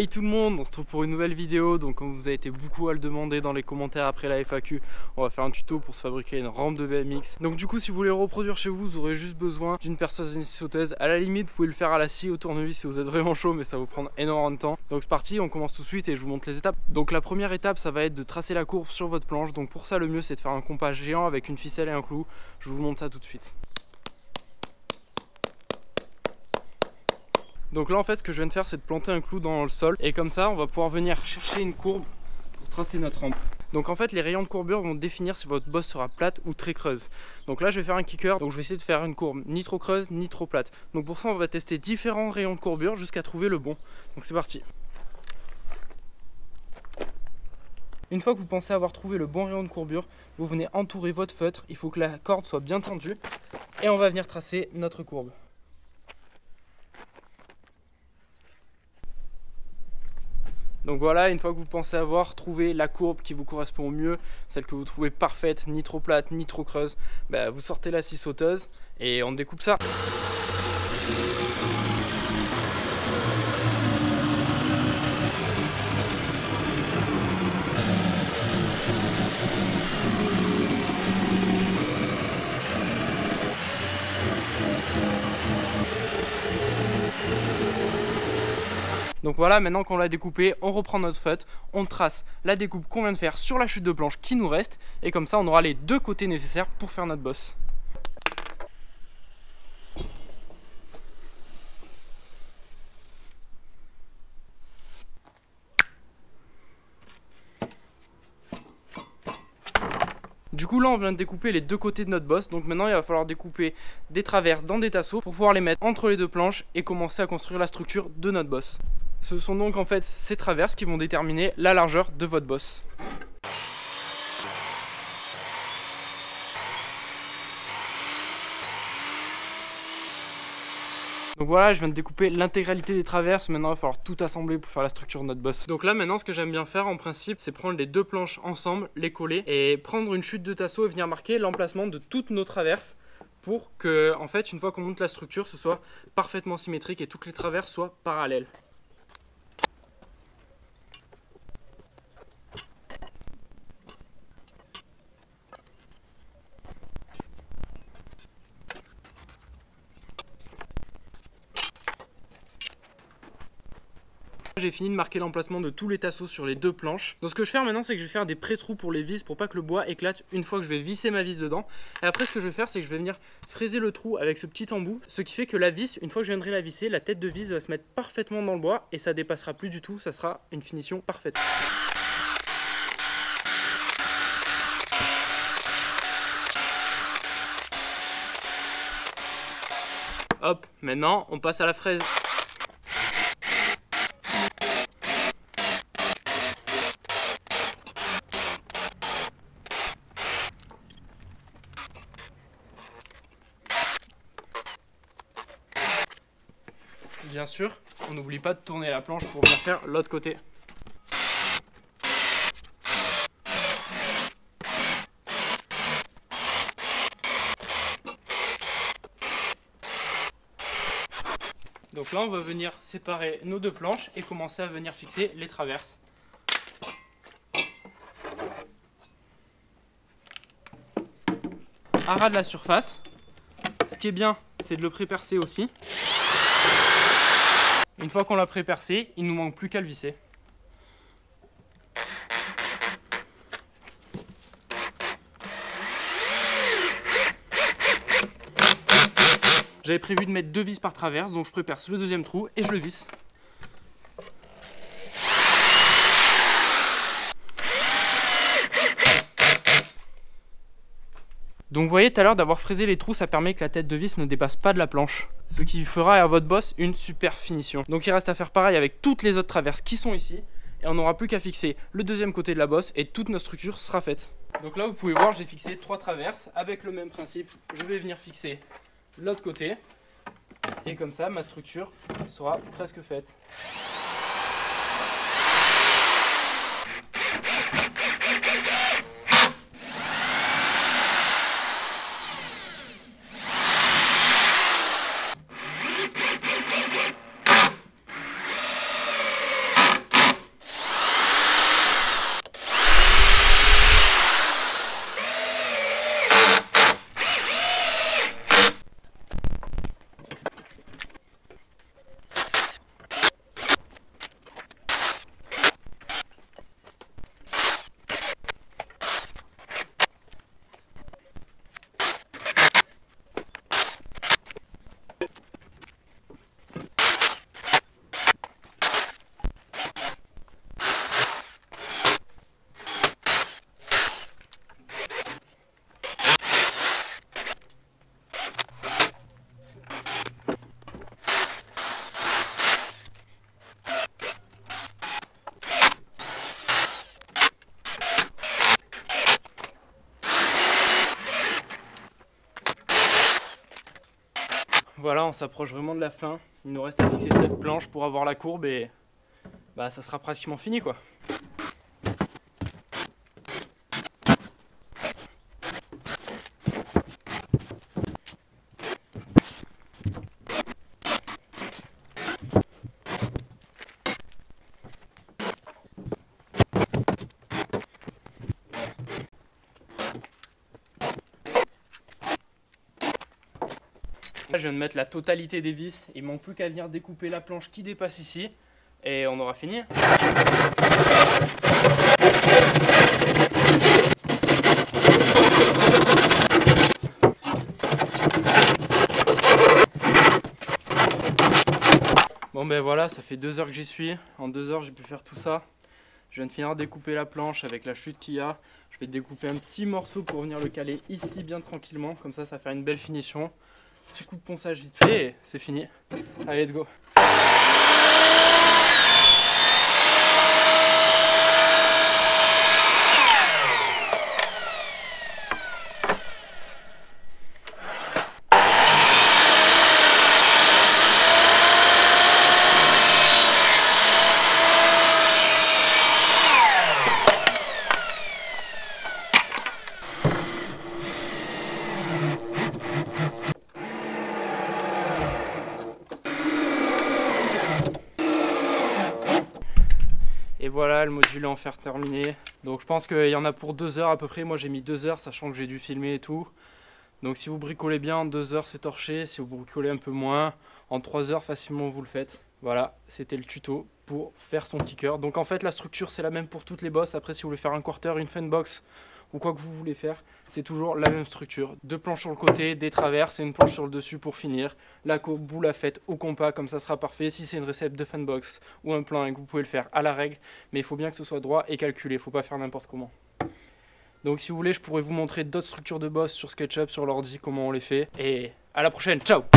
Hey tout le monde, on se retrouve pour une nouvelle vidéo. Donc comme vous avez été beaucoup à le demander dans les commentaires après la FAQ, on va faire un tuto pour se fabriquer une rampe de BMX. Donc du coup si vous voulez le reproduire chez vous, vous aurez juste besoin d'une perceuse sauteuse. À la limite vous pouvez le faire à la scie au tournevis si vous êtes vraiment chaud, mais ça va vous prendre énormément de temps. Donc c'est parti, on commence tout de suite et je vous montre les étapes. Donc la première étape ça va être de tracer la courbe sur votre planche. Donc pour ça le mieux c'est de faire un compas géant avec une ficelle et un clou. Je vous montre ça tout de suite. Donc là en fait ce que je viens de faire c'est de planter un clou dans le sol et comme ça on va pouvoir venir chercher une courbe pour tracer notre rampe. Donc en fait les rayons de courbure vont définir si votre bosse sera plate ou très creuse. Donc là je vais faire un kicker, donc je vais essayer de faire une courbe ni trop creuse ni trop plate. Donc pour ça on va tester différents rayons de courbure jusqu'à trouver le bon. Donc c'est parti. Une fois que vous pensez avoir trouvé le bon rayon de courbure, vous venez entourer votre feutre, il faut que la corde soit bien tendue et on va venir tracer notre courbe. Donc voilà, une fois que vous pensez avoir trouvé la courbe qui vous correspond au mieux, celle que vous trouvez parfaite, ni trop plate, ni trop creuse, bah vous sortez la scie sauteuse et on découpe ça. Donc voilà, maintenant qu'on l'a découpé, on reprend notre feutre, on trace la découpe qu'on vient de faire sur la chute de planche qui nous reste, et comme ça on aura les deux côtés nécessaires pour faire notre bosse. Du coup là on vient de découper les deux côtés de notre bosse, donc maintenant il va falloir découper des traverses dans des tasseaux pour pouvoir les mettre entre les deux planches et commencer à construire la structure de notre bosse. Ce sont donc en fait ces traverses qui vont déterminer la largeur de votre bosse. Donc voilà, je viens de découper l'intégralité des traverses, maintenant il va falloir tout assembler pour faire la structure de notre bosse. Donc là maintenant ce que j'aime bien faire en principe, c'est prendre les deux planches ensemble, les coller et prendre une chute de tasseau et venir marquer l'emplacement de toutes nos traverses pour que en fait une fois qu'on monte la structure, ce soit parfaitement symétrique et toutes les traverses soient parallèles. J'ai fini de marquer l'emplacement de tous les tasseaux sur les deux planches. Donc ce que je vais faire maintenant c'est que je vais faire des pré-trous pour les vis pour pas que le bois éclate une fois que je vais visser ma vis dedans. Et après ce que je vais faire c'est que je vais venir fraiser le trou avec ce petit embout. Ce qui fait que la vis, une fois que je viendrai la visser, la tête de vis va se mettre parfaitement dans le bois et ça dépassera plus du tout, ça sera une finition parfaite. Hop, maintenant on passe à la fraise. Bien sûr, on n'oublie pas de tourner la planche pour venir faire l'autre côté. Donc là on va venir séparer nos deux planches et commencer à venir fixer les traverses. À ras de la surface. Ce qui est bien, c'est de le pré-percer aussi. Une fois qu'on l'a pré-percé, il ne nous manque plus qu'à le visser. J'avais prévu de mettre deux vis par traverse, donc je pré-perce le deuxième trou et je le visse. Donc vous voyez tout à l'heure d'avoir fraisé les trous, ça permet que la tête de vis ne dépasse pas de la planche. Ce qui fera à votre bosse une super finition. Donc il reste à faire pareil avec toutes les autres traverses qui sont ici. Et on n'aura plus qu'à fixer le deuxième côté de la bosse et toute notre structure sera faite. Donc là vous pouvez voir, j'ai fixé 3 traverses. Avec le même principe, je vais venir fixer l'autre côté. Et comme ça, ma structure sera presque faite. Voilà, on s'approche vraiment de la fin. Il nous reste à fixer cette planche pour avoir la courbe et bah, ça sera pratiquement fini quoi. Là, je viens de mettre la totalité des vis, il manque plus qu'à venir découper la planche qui dépasse ici et on aura fini. Bon ben voilà, ça fait 2 heures que j'y suis, en 2 heures j'ai pu faire tout ça. Je viens de finir de découper la planche avec la chute qu'il y a. Je vais découper un petit morceau pour venir le caler ici bien tranquillement, comme ça fait une belle finition. Petit coup de ponçage vite fait et c'est fini. Allez, let's go. Et voilà, le module est en fer terminé. Donc je pense qu'il y en a pour 2 heures à peu près. Moi j'ai mis 2 heures, sachant que j'ai dû filmer et tout. Donc si vous bricolez bien, en 2 heures c'est torché. Si vous bricolez un peu moins, en 3 heures facilement vous le faites. Voilà, c'était le tuto pour faire son kicker. Donc en fait la structure c'est la même pour toutes les bosses. Après si vous voulez faire un quarter, une funbox ou quoi que vous voulez faire, c'est toujours la même structure. 2 planches sur le côté, des traverses et une planche sur le dessus pour finir. La courbe, vous la faites au compas, comme ça sera parfait. Si c'est une recette de funbox ou un plan et que vous pouvez le faire à la règle, mais il faut bien que ce soit droit et calculé, il ne faut pas faire n'importe comment. Donc si vous voulez, je pourrais vous montrer d'autres structures de boss sur SketchUp, sur l'ordi, comment on les fait. Et à la prochaine, ciao!